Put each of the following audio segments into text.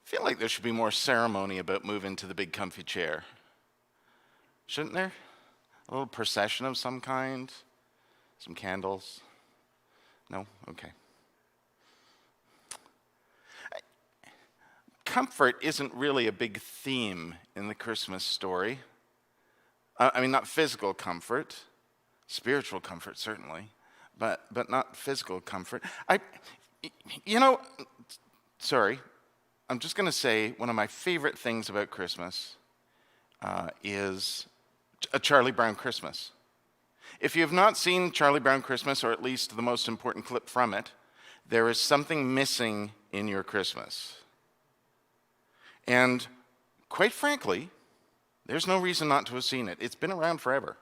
feel like there should be more ceremony about moving to the big comfy chair. Shouldn't there? A little procession of some kind? Some candles? No? Okay. Comfort isn't really a big theme in the Christmas story. I mean, not physical comfort, spiritual comfort certainly, but not physical comfort. Sorry, I'm just going to say one of my favorite things about Christmas is A Charlie Brown Christmas. If you have not seen Charlie Brown Christmas, or at least the most important clip from it, there is something missing in your Christmas. And quite frankly, there's no reason not to have seen it. It's been around forever.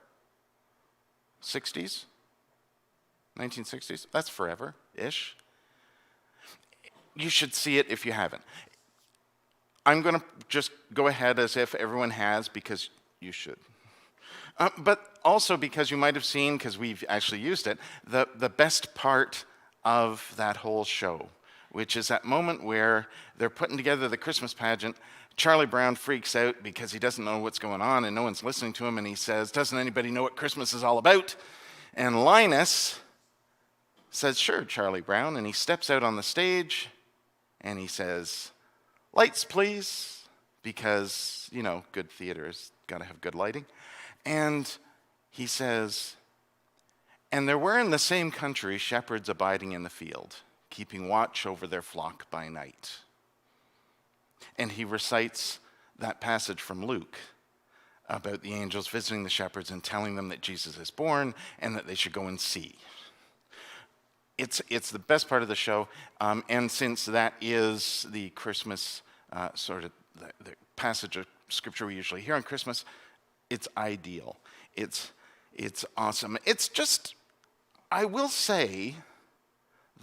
60s? 1960s? That's forever-ish. You should see it if you haven't. I'm going to just go ahead as if everyone has, because you should. But also because you might have seen, because we've actually used it, the best part of that whole show, which is that moment where they're putting together the Christmas pageant. Charlie Brown freaks out because he doesn't know what's going on and no one's listening to him, and he says, "Doesn't anybody know what Christmas is all about?" And Linus says, "Sure, Charlie Brown," and he steps out on the stage and he says, "Lights, please," because, good theater's got to have good lighting. And he says, "And there were in the same country shepherds abiding in the field, keeping watch over their flock by night." And he recites that passage from Luke about the angels visiting the shepherds and telling them that Jesus is born and that they should go and see. It's the best part of the show, and since that is the Christmas sort of the passage of Scripture we usually hear on Christmas, it's ideal. It's awesome. It's just, I will say,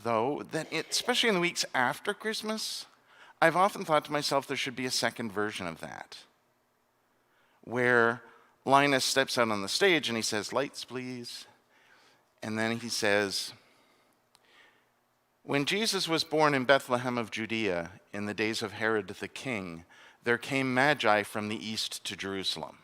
though, that especially in the weeks after Christmas, I've often thought to myself there should be a second version of that, where Linus steps out on the stage and he says, "Lights, please." And then he says, "When Jesus was born in Bethlehem of Judea in the days of Herod the king, there came Magi from the east to Jerusalem."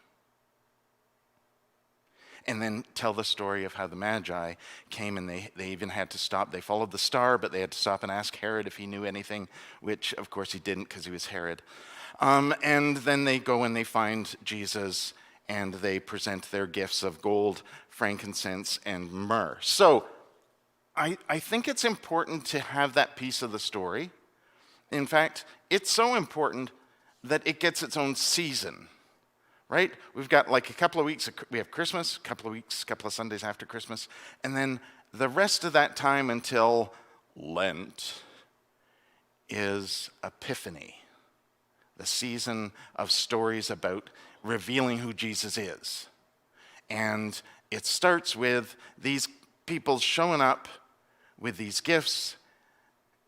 And then tell the story of how the Magi came, and they even had to stop. They followed the star, but they had to stop and ask Herod if he knew anything, which of course he didn't because he was Herod. And then they go and they find Jesus, and they present their gifts of gold, frankincense, and myrrh. So I think it's important to have that piece of the story. In fact, it's so important that it gets its own season. Right? We've got like a couple of weeks, we have Christmas, a couple of weeks, a couple of Sundays after Christmas, and then the rest of that time until Lent is Epiphany, the season of stories about revealing who Jesus is. And it starts with these people showing up with these gifts,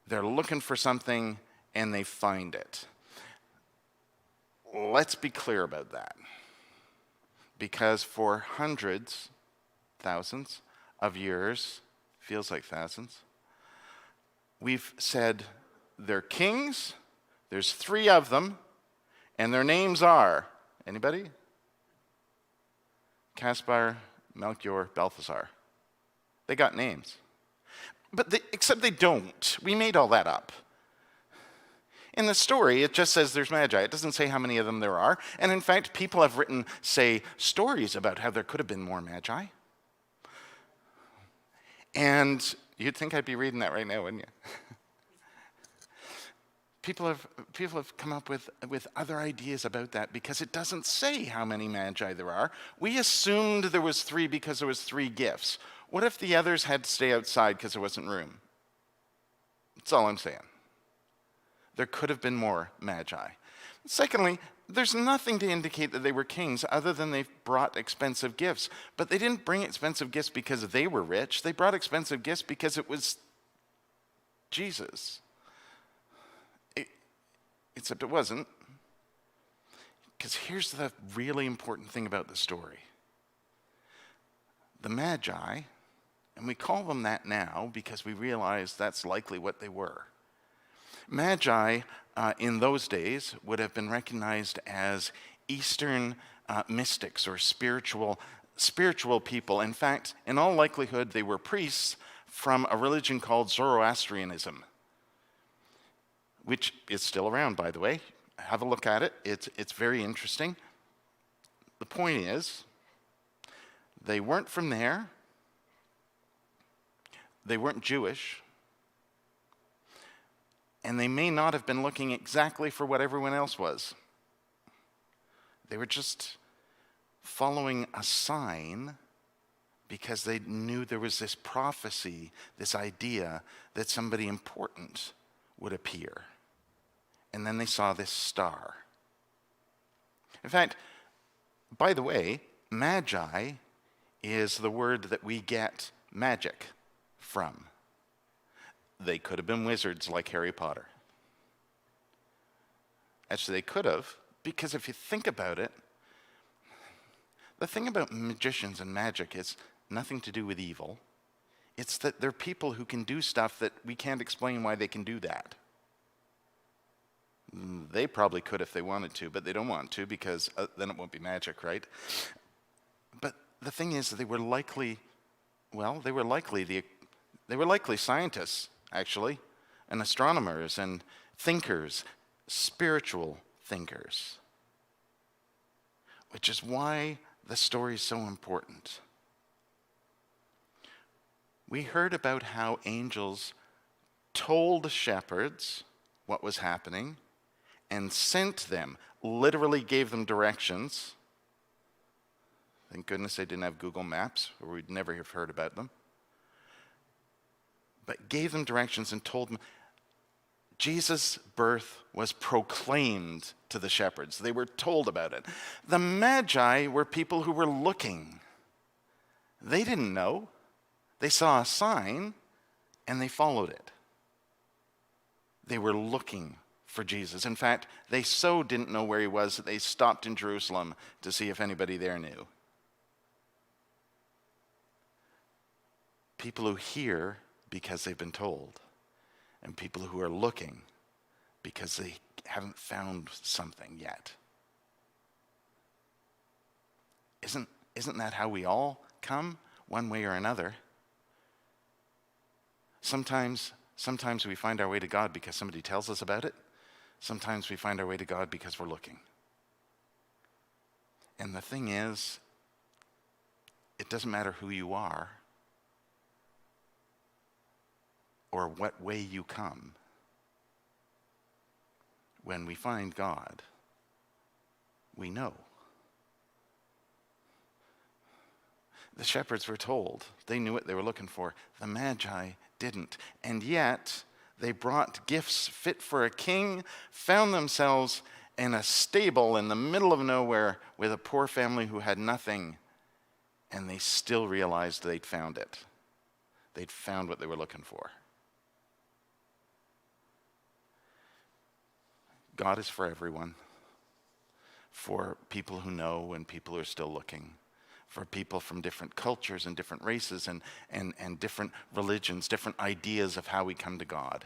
they're looking for something, and they find it. Let's be clear about that. Because for hundreds, thousands of years, feels like thousands, we've said they're kings, there's 3 of them, and their names are, anybody? Caspar, Melchior, Balthasar. They got names. Except they don't. We made all that up. In the story, it just says there's Magi. It doesn't say how many of them there are. And in fact, people have written, say, stories about how there could have been more Magi. And you'd think I'd be reading that right now, wouldn't you? People have come up with other ideas about that because it doesn't say how many Magi there are. We assumed there was 3 because there was 3 gifts. What if the others had to stay outside because there wasn't room? That's all I'm saying. There could have been more Magi. Secondly, there's nothing to indicate that they were kings other than they brought expensive gifts. But they didn't bring expensive gifts because they were rich. They brought expensive gifts because it was Jesus. Except it wasn't. Because here's the really important thing about the story. The Magi, and we call them that now because we realize that's likely what they were. Magi in those days would have been recognized as Eastern mystics or spiritual people. In fact, in all likelihood, they were priests from a religion called Zoroastrianism, which is still around, by the way. Have a look at it. It's very interesting. The point is, they weren't from there. They weren't Jewish. And they may not have been looking exactly for what everyone else was. They were just following a sign because they knew there was this prophecy, this idea that somebody important would appear. And then they saw this star. In fact, by the way, magi is the word that we get magic from. They could have been wizards like Harry Potter. Actually, they could have, because if you think about it, the thing about magicians and magic is nothing to do with evil. It's that they're people who can do stuff that we can't explain why they can do that. They probably could if they wanted to, but they don't want to because then it won't be magic, right? But the thing is, they were likely scientists, actually, and astronomers and thinkers, spiritual thinkers, which is why the story is so important. We heard about how angels told shepherds what was happening and sent them, literally gave them directions. Thank goodness they didn't have Google Maps, or we'd never have heard about them. But gave them directions and told them Jesus' birth was proclaimed to the shepherds. They were told about it. The Magi were people who were looking. They didn't know. They saw a sign and they followed it. They were looking for Jesus. In fact, they so didn't know where he was that they stopped in Jerusalem to see if anybody there knew. People who hear because they've been told, and people who are looking because they haven't found something yet. Isn't that how we all come, one way or another? Sometimes we find our way to God because somebody tells us about it. Sometimes we find our way to God because we're looking. And the thing is, it doesn't matter who you are or what way you come. When we find God, we know. The shepherds were told. They knew what they were looking for. The Magi didn't. And yet, they brought gifts fit for a king, found themselves in a stable in the middle of nowhere with a poor family who had nothing, and they still realized they'd found it. They'd found what they were looking for. God is for everyone, for people who know and people who are still looking, for people from different cultures and different races and different religions, different ideas of how we come to God.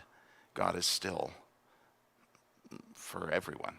God is still for everyone.